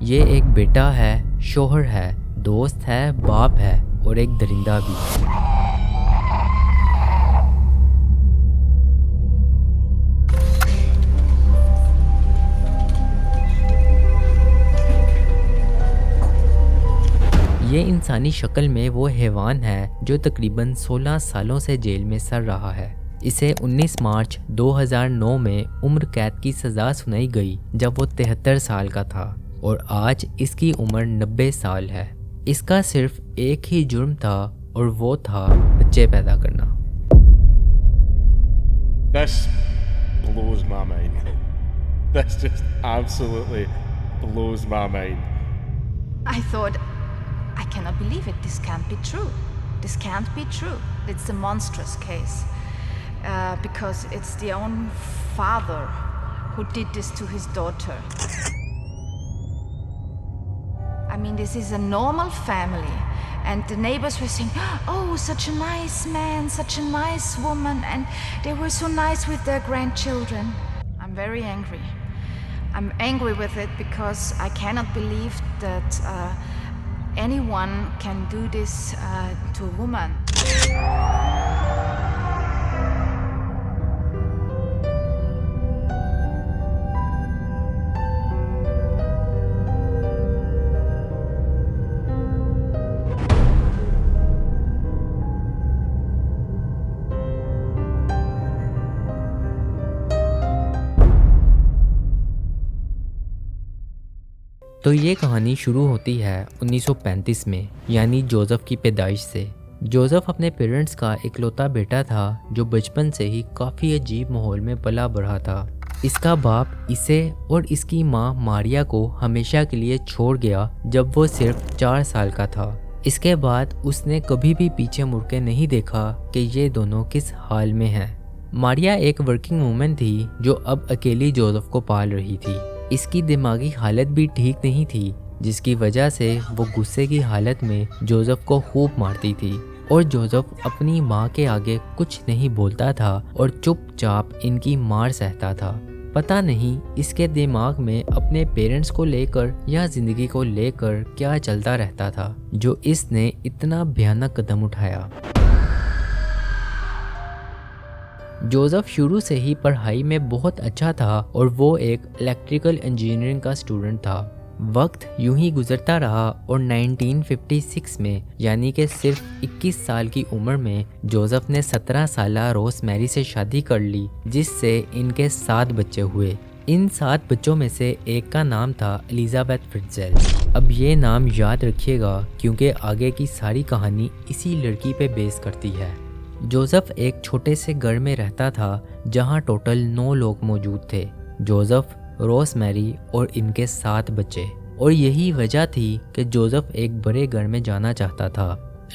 یہ ایک بیٹا ہے، شوہر ہے، دوست ہے، باپ ہے اور ایک درندہ بھی۔ یہ انسانی شکل میں وہ حیوان ہے جو تقریباً 16 سالوں سے جیل میں سڑ رہا ہے۔ اسے 19 مارچ 2009 میں عمر قید کی سزا سنائی گئی جب وہ 73 سال کا تھا، اور آج اس کی عمر 90 سال ہے۔ اس کا صرف ایک ہی جرم تھا اور وہ تھا بچے پیدا کرنا۔ This blows my mind. This just absolutely blows my mind. I thought, I cannot believe it. This can't be true. This can't be true. It's a monstrous case. Because it's the own father who did this to his daughter. I mean, this is a normal family. And the neighbors were saying, oh, such a nice man, such a nice woman. And they were so nice with their grandchildren. I'm very angry. I'm angry with it because I cannot believe that anyone can do this to a woman. تو یہ کہانی شروع ہوتی ہے 1935 میں، یعنی Joseph کی پیدائش سے۔ جوزف اپنے پیرنٹس کا اکلوتا بیٹا تھا جو بچپن سے ہی کافی عجیب ماحول میں پلا بڑھا تھا۔ اس کا باپ اسے اور اس کی ماں ماریا کو ہمیشہ کے لیے چھوڑ گیا جب وہ صرف 4 سال کا تھا۔ اس کے بعد اس نے کبھی بھی پیچھے مڑ کے نہیں دیکھا کہ یہ دونوں کس حال میں ہیں۔ ماریا ایک ورکنگ وومن تھی جو اب اکیلی جوزف کو پال رہی تھی۔ اس کی دماغی حالت بھی ٹھیک نہیں تھی، جس کی وجہ سے وہ غصے کی حالت میں جوزف کو خوب مارتی تھی، اور جوزف اپنی ماں کے آگے کچھ نہیں بولتا تھا اور چپ چاپ ان کی مار سہتا تھا۔ پتہ نہیں اس کے دماغ میں اپنے پیرنٹس کو لے کر یا زندگی کو لے کر کیا چلتا رہتا تھا جو اس نے اتنا بھیانک قدم اٹھایا۔ جوزف شروع سے ہی پڑھائی میں بہت اچھا تھا اور وہ ایک الیکٹریکل انجینئرنگ کا اسٹوڈنٹ تھا۔ وقت یوں ہی گزرتا رہا اور 1956 میں، یعنی کہ صرف 21 سال کی عمر میں، جوزف نے 17 سالہ روز میری سے شادی کر لی، جس سے ان کے 7 بچے ہوئے۔ ان 7 بچوں میں سے ایک کا نام تھا ایلزابتھ فرٹزیل۔ اب یہ نام یاد رکھیے گا کیونکہ آگے کی ساری کہانی اسی لڑکی پہ بیس کرتی ہے۔ جوزف ایک چھوٹے سے گھر میں رہتا تھا جہاں ٹوٹل 9 لوگ موجود تھے، جوزف، روز میری اور ان کے 7 بچے، اور یہی وجہ تھی کہ جوزف ایک بڑے گھر میں جانا چاہتا تھا۔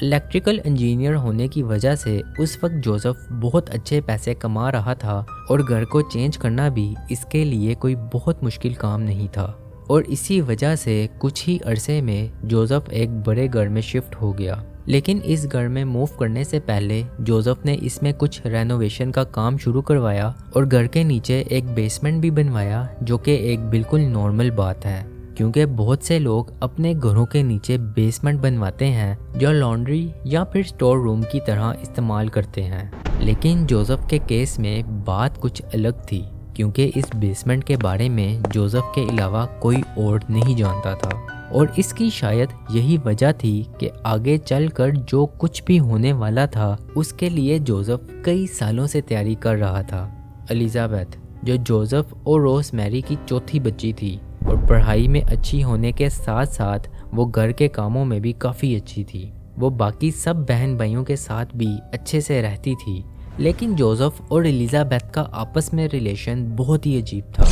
الیکٹریکل انجینئر ہونے کی وجہ سے اس وقت جوزف بہت اچھے پیسے کما رہا تھا اور گھر کو چینج کرنا بھی اس کے لیے کوئی بہت مشکل کام نہیں تھا، اور اسی وجہ سے کچھ ہی عرصے میں جوزف ایک بڑے گھر میں شفٹ ہو گیا۔ لیکن اس گھر میں موو کرنے سے پہلے جوزف نے اس میں کچھ رینوویشن کا کام شروع کروایا اور گھر کے نیچے ایک بیسمنٹ بھی بنوایا، جو کہ ایک بالکل نارمل بات ہے کیونکہ بہت سے لوگ اپنے گھروں کے نیچے بیسمنٹ بنواتے ہیں جو لانڈری یا پھر سٹور روم کی طرح استعمال کرتے ہیں۔ لیکن جوزف کے کیس میں بات کچھ الگ تھی کیونکہ اس بیسمنٹ کے بارے میں جوزف کے علاوہ کوئی اور نہیں جانتا تھا، اور اس کی شاید یہی وجہ تھی کہ آگے چل کر جو کچھ بھی ہونے والا تھا اس کے لیے جوزف کئی سالوں سے تیاری کر رہا تھا۔ ایلزابتھ، جو جوزف اور روز میری کی چوتھی بچی تھی اور پڑھائی میں اچھی ہونے کے ساتھ ساتھ وہ گھر کے کاموں میں بھی کافی اچھی تھی، وہ باقی سب بہن بھائیوں کے ساتھ بھی اچھے سے رہتی تھی۔ لیکن جوزف اور ایلزابتھ کا آپس میں ریلیشن بہت ہی عجیب تھا۔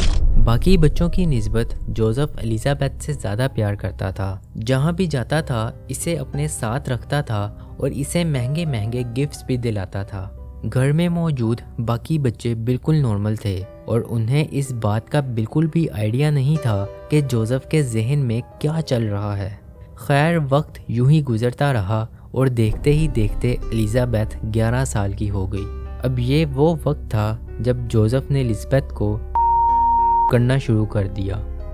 باقی بچوں کی نسبت جوزف ایلزابتھ سے زیادہ پیار کرتا تھا، جہاں بھی جاتا تھا اسے اپنے ساتھ رکھتا تھا اور اسے مہنگے مہنگے گفٹس بھی دلاتا تھا۔ گھر میں موجود باقی بچے بالکل نارمل تھے اور انہیں اس بات کا بالکل بھی آئیڈیا نہیں تھا کہ جوزف کے ذہن میں کیا چل رہا ہے۔ خیر، وقت یوں ہی گزرتا رہا اور دیکھتے ہی دیکھتے ایلزابتھ 11 سال کی ہو گئی۔ اب یہ وہ وقت تھا جب جوزف نے ایلزابتھ کو کرنا شروع کر دیا۔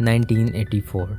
1984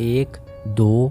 1, 2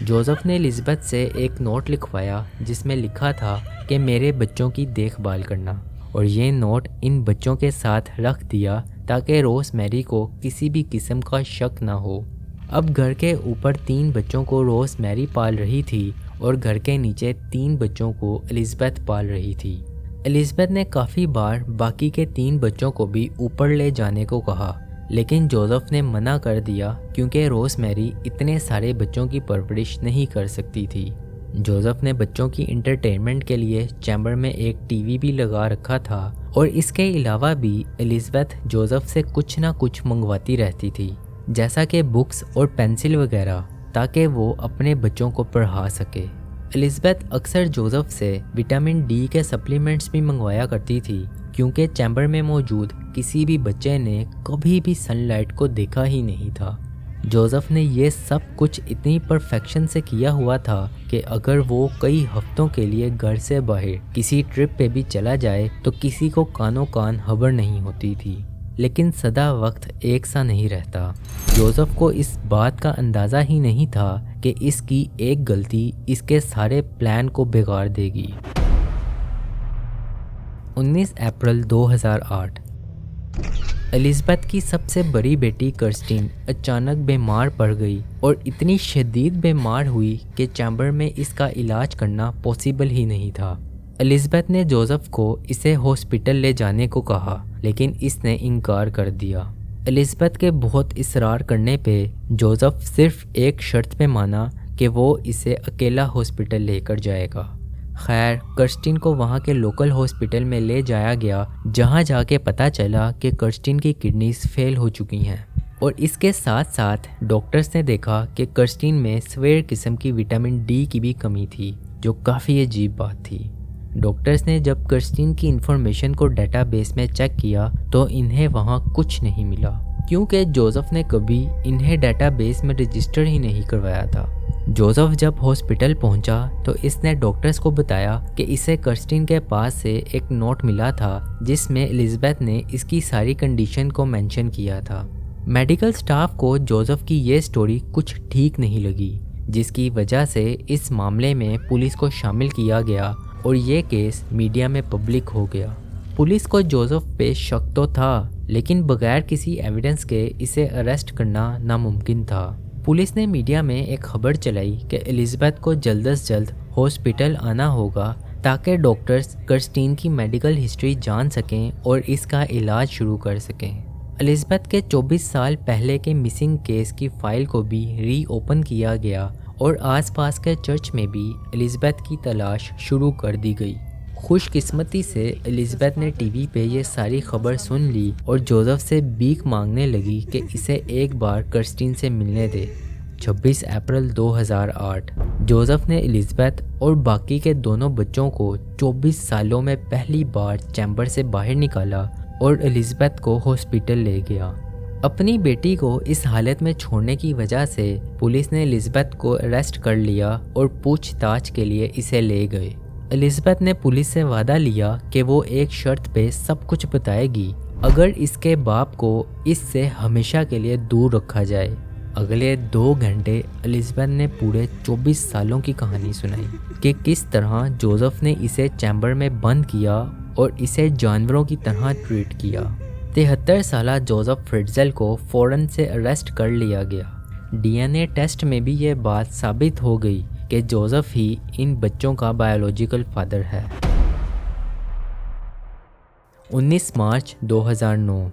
جوزف نے الزبتھ سے ایک نوٹ لکھوایا جس میں لکھا تھا کہ میرے بچوں کی دیکھ بھال کرنا، اور یہ نوٹ ان بچوں کے ساتھ رکھ دیا تاکہ روز میری کو کسی بھی قسم کا شک نہ ہو۔ اب گھر کے اوپر 3 بچوں کو روز میری پال رہی تھی اور گھر کے نیچے 3 بچوں کو الزبتھ پال رہی تھی۔ الزبتھ نے کافی بار باقی کے 3 بچوں کو بھی اوپر لے جانے کو کہا، لیکن جوزف نے منع کر دیا کیونکہ روز میری اتنے سارے بچوں کی پرورش نہیں کر سکتی تھی۔ جوزف نے بچوں کی انٹرٹینمنٹ کے لیے چیمبر میں ایک ٹی وی بھی لگا رکھا تھا، اور اس کے علاوہ بھی الزبتھ جوزف سے کچھ نہ کچھ منگواتی رہتی تھی، جیسا کہ بکس اور پینسل وغیرہ، تاکہ وہ اپنے بچوں کو پڑھا سکے۔ الزبتھ اکثر جوزف سے وٹامن ڈی کے سپلیمنٹس بھی منگوایا کرتی تھی، کیونکہ چیمبر میں موجود کسی بھی بچے نے کبھی بھی سن لائٹ کو دیکھا ہی نہیں تھا۔ جوزف نے یہ سب کچھ اتنی پرفیکشن سے کیا ہوا تھا کہ اگر وہ کئی ہفتوں کے لیے گھر سے باہر کسی ٹرپ پہ بھی چلا جائے تو کسی کو کانوں کان خبر نہیں ہوتی تھی۔ لیکن سدا وقت ایک سا نہیں رہتا۔ جوزف کو اس بات کا اندازہ ہی نہیں تھا کہ اس کی ایک غلطی اس کے سارے پلان کو بگاڑ دے گی۔ 19 اپریل 2008 الزبتھ کی سب سے بڑی بیٹی کرسٹین اچانک بیمار پڑ گئی اور اتنی شدید بیمار ہوئی کہ چیمبر میں اس کا علاج کرنا پاسبل ہی نہیں تھا۔ الزبتھ نے جوزف کو اسے ہاسپٹل لے جانے کو کہا، لیکن اس نے انکار کر دیا۔ الزبتھ کے بہت اصرار کرنے پہ جوزف صرف ایک شرط پہ مانا کہ وہ اسے اکیلا ہاسپٹل لے کر جائے گا۔ خیر، کرسٹین کو وہاں کے لوکل ہاسپٹل میں لے جایا گیا، جہاں جا کے پتہ چلا کہ کرسٹین کی کڈنیز فیل ہو چکی ہیں، اور اس کے ساتھ ساتھ ڈاکٹرز نے دیکھا کہ کرسٹین میں سویئر قسم کی وٹامن ڈی کی بھی کمی تھی، جو کافی عجیب بات تھی۔ ڈاکٹرز نے جب کرسٹین کی انفارمیشن کو ڈیٹا بیس میں چیک کیا تو انہیں وہاں کچھ نہیں ملا، کیونکہ جوزف نے کبھی انہیں ڈیٹا بیس میں رجسٹر ہی نہیں کروایا تھا۔ جوزف جب ہاسپٹل پہنچا تو اس نے ڈاکٹرز کو بتایا کہ اسے کرسٹین کے پاس سے ایک نوٹ ملا تھا جس میں الزبتھ نے اس کی ساری کنڈیشن کو مینشن کیا تھا۔ میڈیکل سٹاف کو جوزف کی یہ سٹوری کچھ ٹھیک نہیں لگی، جس کی وجہ سے اس معاملے میں پولیس کو شامل کیا گیا اور یہ کیس میڈیا میں پبلک ہو گیا۔ پولیس کو جوزف پہ شک تو تھا، لیکن بغیر کسی ایویڈنس کے اسے اریسٹ کرنا ناممکن تھا۔ پولیس نے میڈیا میں ایک خبر چلائی کہ الزبتھ کو جلد از جلد ہاسپٹل آنا ہوگا تاکہ ڈاکٹرز کرسٹین کی میڈیکل ہسٹری جان سکیں اور اس کا علاج شروع کر سکیں۔ الزبتھ کے 24 سال پہلے کے مسنگ کیس کی فائل کو بھی ری اوپن کیا گیا اور آس پاس کے چرچ میں بھی الزبتھ کی تلاش شروع کر دی گئی۔ خوش قسمتی سے الزبتھ نے ٹی وی پہ یہ ساری خبر سن لی اور جوزف سے بھیک مانگنے لگی کہ اسے ایک بار کرسٹین سے ملنے دے۔ 26 اپریل 2008 جوزف نے الزبتھ اور باقی کے دونوں بچوں کو 24 سالوں میں پہلی بار چیمبر سے باہر نکالا اور الزبتھ کو ہاسپٹل لے گیا۔ اپنی بیٹی کو اس حالت میں چھوڑنے کی وجہ سے پولیس نے الزبتھ کو اریسٹ کر لیا اور پوچھ تاچھ کے لیے اسے لے گئے۔ الزبتھ نے پولیس سے وعدہ لیا کہ وہ ایک شرط پہ سب کچھ بتائے گی، اگر اس کے باپ کو اس سے ہمیشہ کے لیے دور رکھا جائے۔ اگلے 2 گھنٹے الزبتھ نے پورے 24 سالوں کی کہانی سنائی کہ کس طرح جوزف نے اسے چیمبر میں بند کیا اور اسے جانوروں کی طرح ٹریٹ کیا۔ 73 سالہ جوزف فرٹزل کو فوراً سے اریسٹ کر لیا گیا۔ ڈی این اے ٹیسٹ میں بھی یہ بات ثابت ہو گئی کہ جوزف ہی ان بچوں کا بایولوجیکل فادر ہے۔ 19 مارچ 2009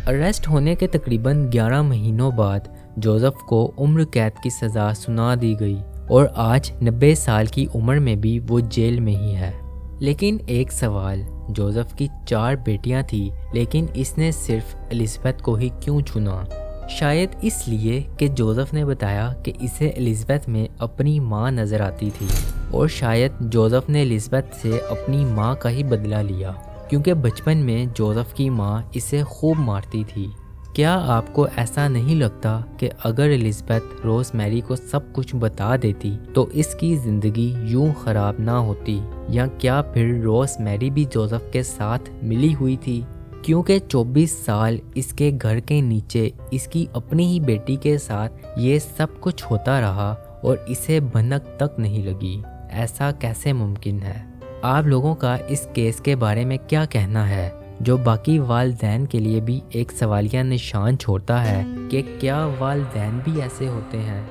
اریسٹ ہونے کے تقریباً 11 مہینوں بعد جوزف کو عمر قید کی سزا سنا دی گئی اور آج 90 سال کی عمر میں بھی وہ جیل میں ہی ہے۔ لیکن ایک سوال، جوزف کی 4 بیٹیاں تھیں، لیکن اس نے صرف الزبتھ کو ہی کیوں چنا؟ شاید اس لیے کہ جوزف نے بتایا کہ اسے الزبتھ میں اپنی ماں نظر آتی تھی، اور شاید جوزف نے الزبتھ سے اپنی ماں کا ہی بدلہ لیا، کیونکہ بچپن میں جوزف کی ماں اسے خوب مارتی تھی۔ کیا آپ کو ایسا نہیں لگتا کہ اگر الزبتھ روز میری کو سب کچھ بتا دیتی تو اس کی زندگی یوں خراب نہ ہوتی؟ یا کیا پھر روز میری بھی جوزف کے ساتھ ملی ہوئی تھی؟ کیونکہ 24 سال اس کے گھر کے نیچے اس کی اپنی ہی بیٹی کے ساتھ یہ سب کچھ ہوتا رہا اور اسے بھنک تک نہیں لگی۔ ایسا کیسے ممکن ہے؟ آپ لوگوں کا اس کیس کے بارے میں کیا کہنا ہے، جو باقی والدین کے لیے بھی ایک سوالیہ نشان چھوڑتا ہے کہ کیا والدین بھی ایسے ہوتے ہیں؟